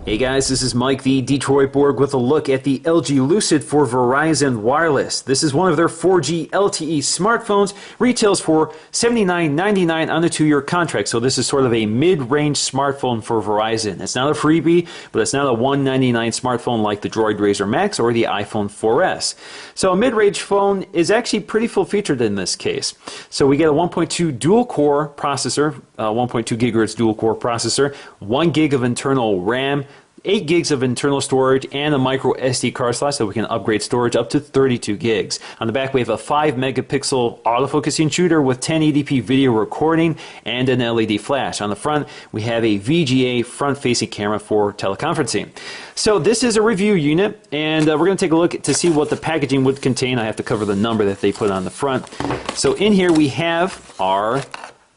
Hey guys, this is Mike the Detroit Borg with a look at the LG Lucid for Verizon Wireless. This is one of their 4G LTE smartphones. Retails for $79.99 on the 2-year contract. So this is sort of a mid-range smartphone for Verizon. It's not a freebie, but it's not a $199 smartphone like the Droid Razr Max or the iPhone 4S. So a mid-range phone is actually pretty full-featured in this case. So we get a 1.2 dual-core processor, 1.2 gigahertz dual-core processor, 1 gig of internal RAM, 8 gigs of internal storage, and a micro SD card slot so we can upgrade storage up to 32 gigs. On the back we have a 5 megapixel autofocusing shooter with 1080p video recording and an LED flash. On the front we have a VGA front-facing camera for teleconferencing. So this is a review unit, and we're going to take a look to see what the packaging would contain. I have to cover the number that they put on the front. So in here we have our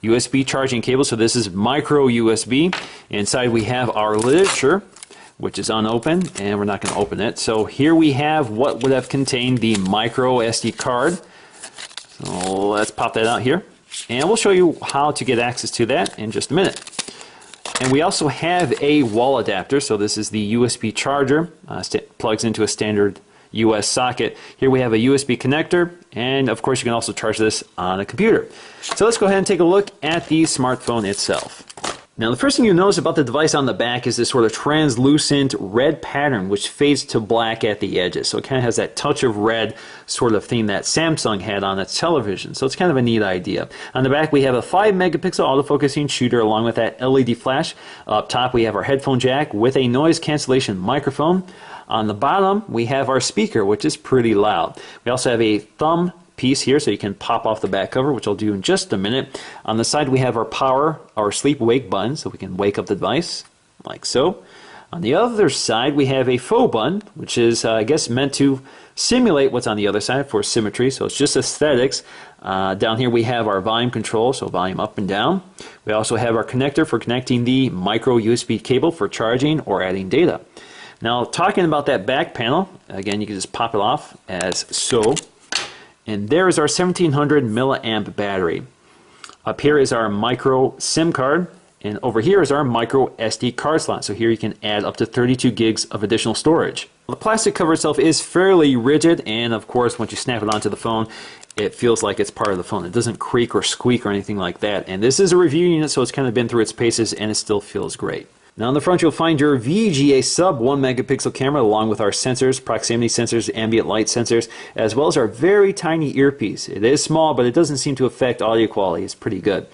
USB charging cable, so this is micro USB. Inside we have our literature, which is unopened, and we're not going to open it. So here we have what would have contained the micro SD card. So let's pop that out here, and we'll show you how to get access to that in just a minute. And we also have a wall adapter, so this is the USB charger, plugs into a standard US socket. Here we have a USB connector, and of course you can also charge this on a computer. So let's go ahead and take a look at the smartphone itself. Now the first thing you notice about the device on the back is this sort of translucent red pattern which fades to black at the edges. So it kind of has that touch of red sort of theme that Samsung had on its television. So it's kind of a neat idea. On the back we have a 5 megapixel autofocusing shooter along with that LED flash. Up top we have our headphone jack with a noise cancellation microphone. On the bottom we have our speaker, which is pretty loud. We also have a thumb piece here so you can pop off the back cover, which I'll do in just a minute. On the side we have our power, our sleep wake button, so we can wake up the device like so. On the other side we have a faux button, which is I guess meant to simulate what's on the other side for symmetry, so it's just aesthetics. Down here we have our volume control, so volume up and down. We also have our connector for connecting the micro USB cable for charging or adding data. Now talking about that back panel, again you can just pop it off as so. And there is our 1700 milliamp battery. Up here is our micro SIM card, and over here is our micro SD card slot. So here you can add up to 32 gigs of additional storage. The plastic cover itself is fairly rigid, and of course once you snap it onto the phone, it feels like it's part of the phone. It doesn't creak or squeak or anything like that. And this is a review unit, so it's kind of been through its paces, and it still feels great. Now on the front you'll find your VGA sub 1 megapixel camera along with our sensors, proximity sensors, ambient light sensors, as well as our very tiny earpiece. It is small, but it doesn't seem to affect audio quality. It's pretty good.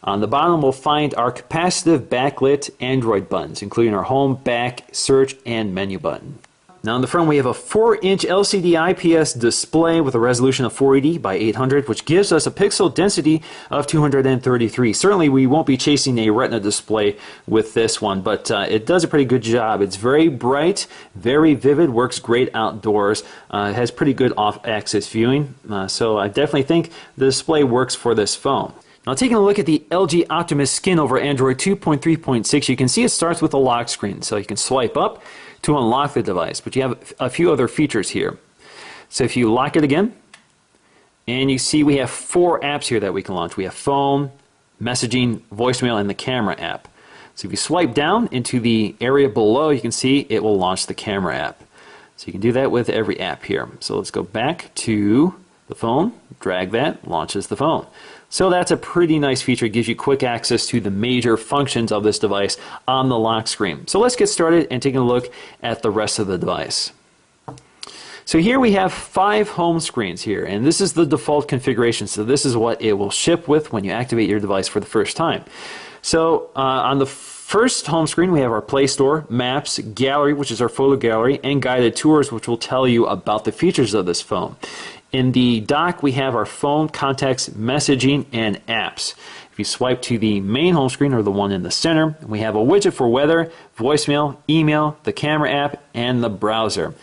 On the bottom we'll find our capacitive backlit Android buttons, including our home, back, search, and menu button. Now on the front we have a 4-inch LCD IPS display with a resolution of 480 by 800, which gives us a pixel density of 233. Certainly we won't be chasing a Retina display with this one, but it does a pretty good job. It's very bright, very vivid, works great outdoors, it has pretty good off-axis viewing, so I definitely think the display works for this phone. Now taking a look at the LG Optimus skin over Android 2.3.6, you can see it starts with a lock screen, so you can swipe up to unlock the device, but you have a few other features here. So if you lock it again, and you see we have 4 apps here that we can launch. We have phone, messaging, voicemail, and the camera app. So if you swipe down into the area below, you can see it will launch the camera app. So you can do that with every app here. So let's go back to the phone, drag that, launches the phone. So that's a pretty nice feature. It gives you quick access to the major functions of this device on the lock screen. So let's get started and take a look at the rest of the device. So here we have 5 home screens here, and this is the default configuration. So this is what it will ship with when you activate your device for the first time. So on the first home screen we have our Play Store, Maps, Gallery, which is our photo gallery, and Guided Tours, which will tell you about the features of this phone. In the dock we have our phone, contacts, messaging, and apps. If you swipe to the main home screen, or the one in the center, we have a widget for weather, voicemail, email, the camera app, and the browser.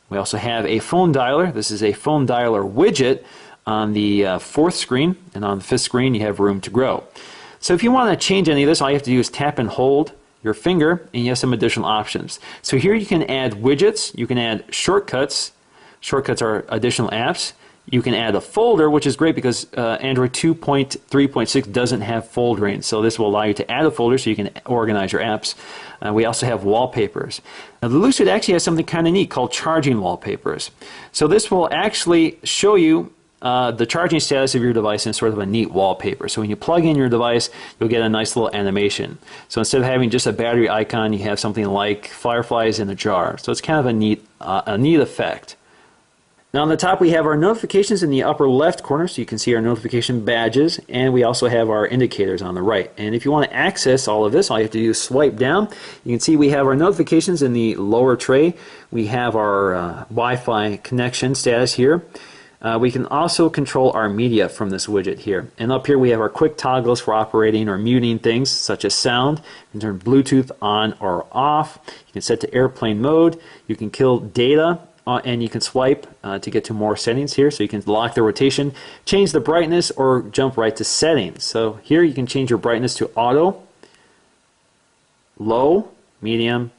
We also have a phone dialer. This is a phone dialer widget on the 4th screen, and on the 5th screen you have room to grow. So if you want to change any of this, all you have to do is tap and hold your finger, and you have some additional options. So here you can add widgets, you can add shortcuts. Shortcuts are additional apps. You can add a folder, which is great because Android 2.3.6 doesn't have foldering. So this will allow you to add a folder so you can organize your apps. We also have wallpapers. Now the Lucid actually has something kind of neat called charging wallpapers. So this will actually show you the charging status of your device in sort of a neat wallpaper. So when you plug in your device, you'll get a nice little animation. So instead of having just a battery icon, you have something like fireflies in a jar. So it's kind of a neat effect. Now on the top we have our notifications in the upper left corner, so you can see our notification badges, and we also have our indicators on the right. And if you want to access all of this, all you have to do is swipe down. You can see we have our notifications in the lower tray. We have our Wi-Fi connection status here. We can also control our media from this widget here. And up here we have our quick toggles for operating or muting things such as sound. You can turn Bluetooth on or off. You can set to airplane mode. You can kill data. And you can swipe to get to more settings here. So you can lock the rotation, change the brightness, or jump right to settings. So here you can change your brightness to auto, low, medium,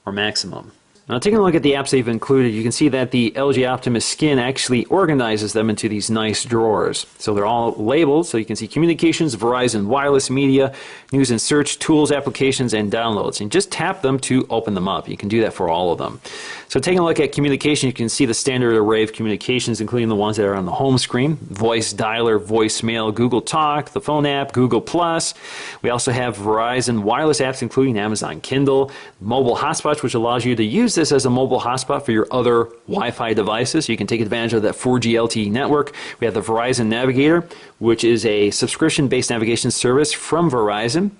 or maximum. Now taking a look at the apps they've included, you can see that the LG Optimus skin actually organizes them into these nice drawers. So they're all labeled, so you can see communications, Verizon wireless media, news and search, tools, applications, and downloads. And just tap them to open them up. You can do that for all of them. So taking a look at communication, you can see the standard array of communications, including the ones that are on the home screen: voice dialer, voicemail, Google Talk, the phone app, Google+. We also have Verizon wireless apps, including Amazon Kindle, mobile hotspots, which allows you to use this as a mobile hotspot for your other Wi-Fi devices. So you can take advantage of that 4G LTE network. We have the Verizon Navigator, which is a subscription-based navigation service from Verizon.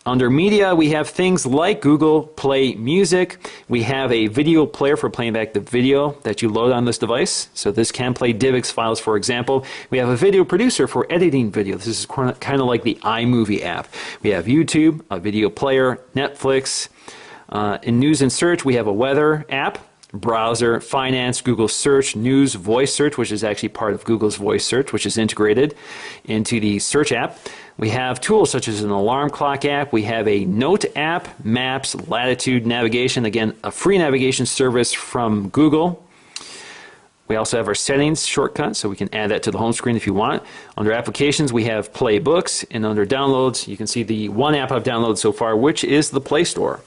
Under media, we have things like Google Play Music. We have a video player for playing back the video that you load on this device. So this can play DivX files, for example. We have a video producer for editing video. This is kind of like the iMovie app. We have YouTube, a video player, Netflix. In news and search, we have a weather app, browser, finance, Google search, news, voice search, which is actually part of Google's voice search, which is integrated into the search app. We have tools such as an alarm clock app. We have a note app, maps, latitude, navigation. Again, a free navigation service from Google. We also have our settings shortcut, so we can add that to the home screen if you want. Under applications, we have Play Books, and under downloads, you can see the one app I've downloaded so far, which is the Play Store.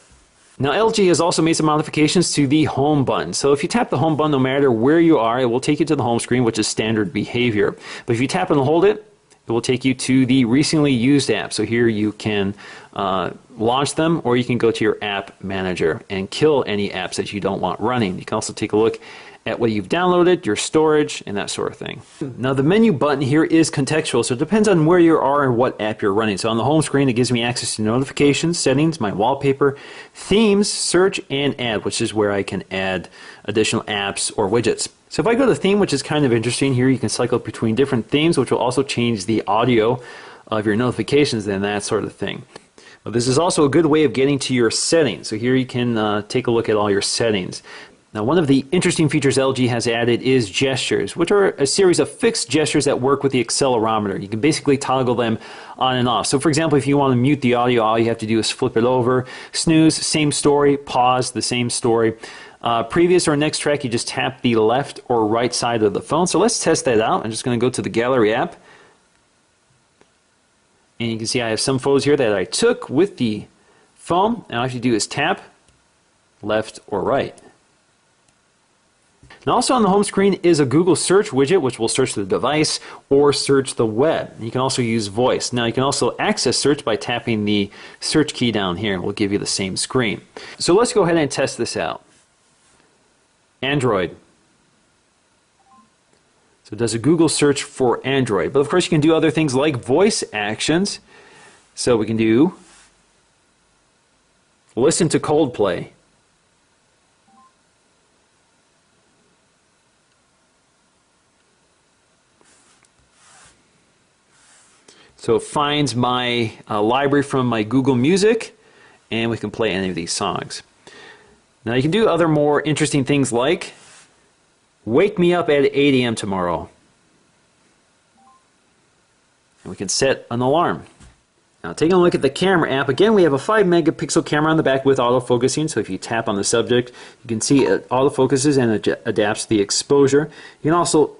Now LG has also made some modifications to the home button. So if you tap the home button, no matter where you are, it will take you to the home screen, which is standard behavior. But if you tap and hold it, it will take you to the recently used app. So here you can launch them, or you can go to your app manager and kill any apps that you don't want running. You can also take a look at what you've downloaded, your storage, and that sort of thing. Now the menu button here is contextual, so it depends on where you are and what app you're running. So on the home screen, it gives me access to notifications, settings, my wallpaper, themes, search, and add, which is where I can add additional apps or widgets. So if I go to theme, which is kind of interesting here, you can cycle between different themes, which will also change the audio of your notifications and that sort of thing. But this is also a good way of getting to your settings. So here you can take a look at all your settings. Now, one of the interesting features LG has added is gestures, which are a series of fixed gestures that work with the accelerometer. You can basically toggle them on and off. So for example, if you want to mute the audio, all you have to do is flip it over. Snooze, same story. Pause, the same story. Previous or next track, you just tap the left or right side of the phone. So let's test that out. I'm just going to go to the Gallery app. And you can see I have some photos here that I took with the phone. And all you have to do is tap left or right. Now also on the home screen is a Google search widget, which will search the device or search the web. You can also use voice. Now you can also access search by tapping the search key down here, and we'll give you the same screen. So let's go ahead and test this out. Android. So it does a Google search for Android. But of course you can do other things like voice actions. So we can do listen to Coldplay. So it finds my library from my Google Music, and we can play any of these songs. Now you can do other more interesting things like wake me up at 8 a.m. tomorrow. And we can set an alarm. Now taking a look at the camera app, again we have a 5 megapixel camera on the back with autofocusing, so if you tap on the subject you can see it autofocuses and it adapts the exposure. You can also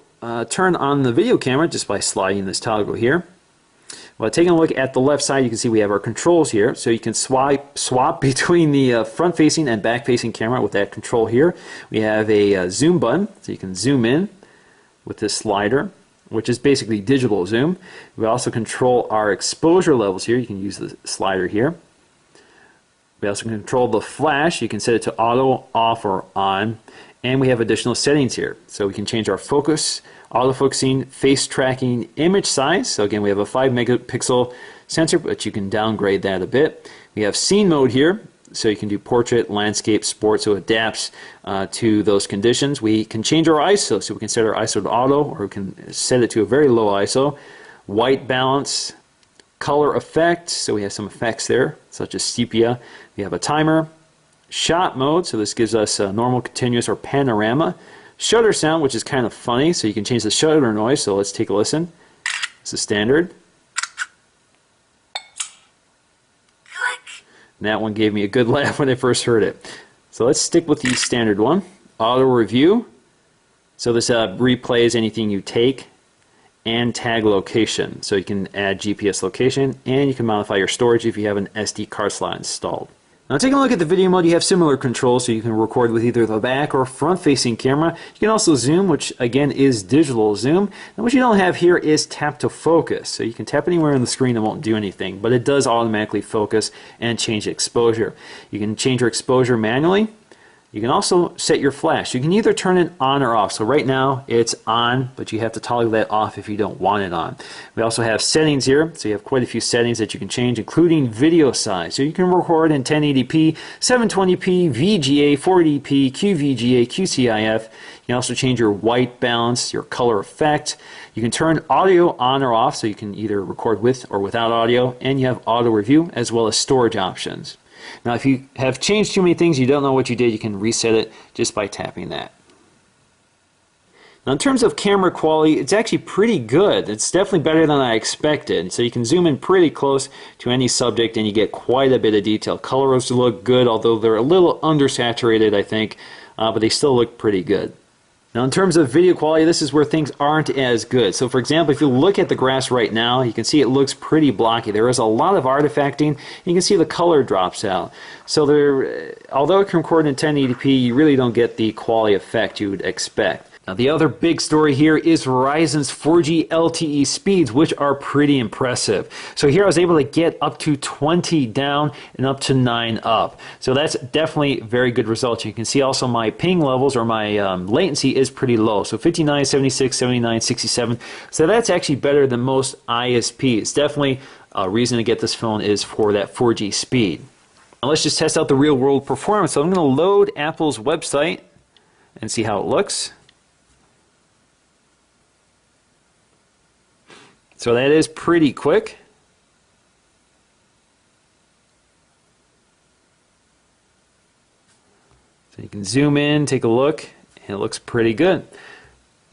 turn on the video camera just by sliding this toggle here. Well, taking a look at the left side, you can see we have our controls here. So you can swap between the front-facing and back-facing camera with that control here. We have a zoom button, so you can zoom in with this slider, which is basically digital zoom. We also control our exposure levels here. You can use the slider here. We also control the flash. You can set it to auto, off, or on. And we have additional settings here. So we can change our focus, autofocusing, face tracking, image size. So again, we have a 5 megapixel sensor, but you can downgrade that a bit. We have scene mode here. So you can do portrait, landscape, sport, so it adapts to those conditions. We can change our ISO, so we can set our ISO to auto, or we can set it to a very low ISO. White balance, color effect, so we have some effects there, such as sepia. We have a timer. Shot mode, so this gives us a normal, continuous, or panorama. Shutter sound, which is kind of funny, so you can change the shutter noise, so let's take a listen. This is standard. And that one gave me a good laugh when I first heard it. So let's stick with the standard one. Auto review. So this replays anything you take, and tag location. So you can add GPS location, and you can modify your storage if you have an SD card slot installed. Now taking a look at the video mode, you have similar controls, so you can record with either the back or front facing camera. You can also zoom, which again is digital zoom. And what you don't have here is tap to focus. So you can tap anywhere on the screen, it won't do anything, but it does automatically focus and change exposure. You can change your exposure manually. You can also set your flash. You can either turn it on or off. So right now it's on, but you have to toggle that off if you don't want it on. We also have settings here. So you have quite a few settings that you can change, including video size. So you can record in 1080p, 720p, VGA, 480p, QVGA, QCIF. You can also change your white balance, your color effect. You can turn audio on or off, so you can either record with or without audio. And you have auto review as well as storage options. Now if you have changed too many things, you don't know what you did, you can reset it just by tapping that. Now in terms of camera quality, it's actually pretty good. It's definitely better than I expected. So you can zoom in pretty close to any subject and you get quite a bit of detail. Colors look good, although they're a little undersaturated, I think, but they still look pretty good. Now in terms of video quality, this is where things aren't as good. So for example, if you look at the grass right now, you can see it looks pretty blocky. There is a lot of artifacting. You can see the color drops out. So although it can record in 1080p, you really don't get the quality effect you would expect. Now the other big story here is Verizon's 4G LTE speeds, which are pretty impressive. So here I was able to get up to 20 down and up to 9 up. So that's definitely very good results. You can see also my ping levels, or my latency, is pretty low. So 59, 76, 79, 67. So that's actually better than most ISPs. Definitely a reason to get this phone is for that 4G speed. Now let's just test out the real world performance. So I'm going to load Apple's website and see how it looks. So that is pretty quick. So you can zoom in, take a look, and it looks pretty good.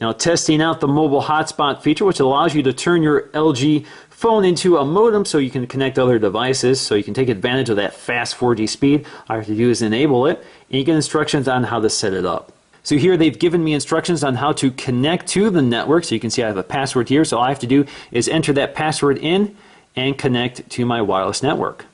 Now testing out the mobile hotspot feature, which allows you to turn your LG phone into a modem so you can connect other devices, so you can take advantage of that fast 4G speed. All you have to do is enable it, and you get instructions on how to set it up. So here they've given me instructions on how to connect to the network. So you can see I have a password here. So all I have to do is enter that password in and connect to my wireless network.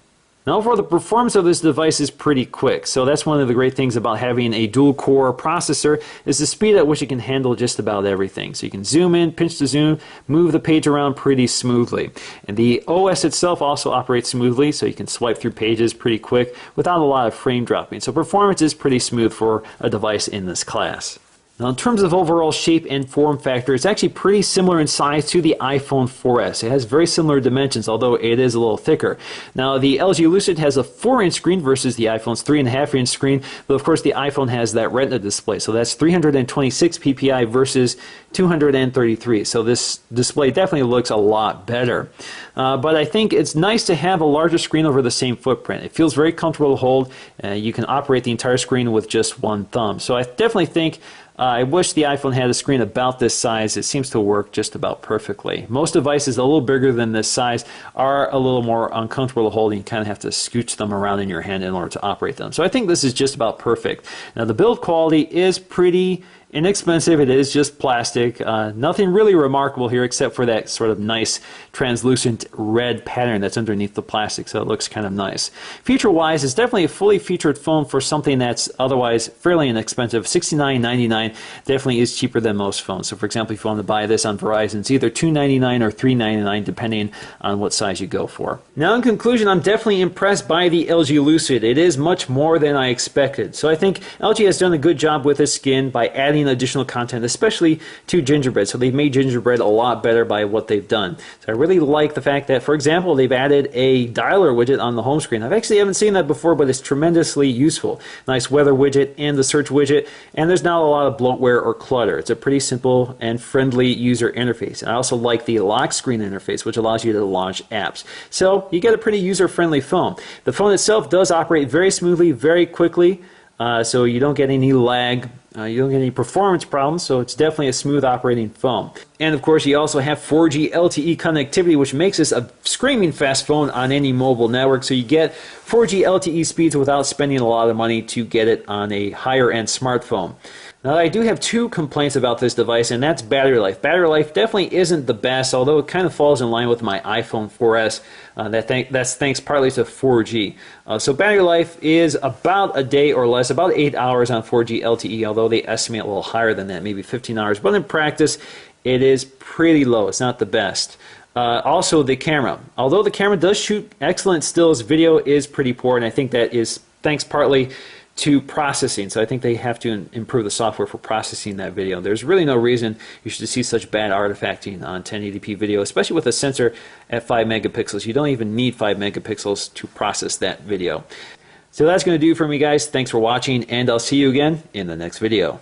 Now overall, the performance of this device is pretty quick. So that's one of the great things about having a dual-core processor, is the speed at which it can handle just about everything. So you can zoom in, pinch to zoom, move the page around pretty smoothly. And the OS itself also operates smoothly, so you can swipe through pages pretty quick without a lot of frame dropping. So performance is pretty smooth for a device in this class. Now in terms of overall shape and form factor, it's actually pretty similar in size to the iPhone 4S. It has very similar dimensions, although it is a little thicker. Now the LG Lucid has a 4-inch screen versus the iPhone's 3.5-inch screen, but of course the iPhone has that Retina display, so that's 326 ppi versus 233. So this display definitely looks a lot better. But I think it's nice to have a larger screen over the same footprint. It feels very comfortable to hold. You can operate the entire screen with just one thumb. So I definitely think I wish the iPhone had a screen about this size. It seems to work just about perfectly. Most devices a little bigger than this size are a little more uncomfortable to hold, and you kind of have to scooch them around in your hand in order to operate them. So I think this is just about perfect. Now the build quality is pretty inexpensive. It is just plastic. Nothing really remarkable here except for that sort of nice translucent red pattern that's underneath the plastic, so it looks kind of nice. Feature-wise, it's definitely a fully featured phone for something that's otherwise fairly inexpensive. $69.99 definitely is cheaper than most phones. So for example, if you want to buy this on Verizon, it's either $2.99 or $3.99 depending on what size you go for. Now in conclusion, I'm definitely impressed by the LG Lucid. It is much more than I expected. So I think LG has done a good job with its skin by adding additional content, especially to gingerbread. So they've made gingerbread a lot better by what they've done. So I really like the fact that, for example, they've added a dialer widget on the home screen. I actually haven't seen that before, but it's tremendously useful. Nice weather widget and the search widget, and there's not a lot of bloatware or clutter. It's a pretty simple and friendly user interface. And I also like the lock screen interface, which allows you to launch apps. So you get a pretty user-friendly phone. The phone itself does operate very smoothly, very quickly, so you don't get any lag. You don't get any performance problems, so it's definitely a smooth operating phone. And of course, you also have 4G LTE connectivity, which makes this a screaming fast phone on any mobile network. So you get 4G LTE speeds without spending a lot of money to get it on a higher end smartphone. Now, I do have two complaints about this device, and that's battery life. Battery life definitely isn't the best, although it kind of falls in line with my iPhone 4S. That's thanks partly to 4G. So battery life is about a day or less, about 8 hours on 4G LTE, although they estimate a little higher than that, maybe 15 hours. But in practice, it is pretty low. It's not the best. Also, the camera. Although the camera does shoot excellent stills, video is pretty poor, and I think that is thanks partly to processing. So I think they have to improve the software for processing that video. There's really no reason you should see such bad artifacting on 1080p video, especially with a sensor at 5 megapixels. You don't even need 5 megapixels to process that video. So that's going to do for me, guys. Thanks for watching, and I'll see you again in the next video.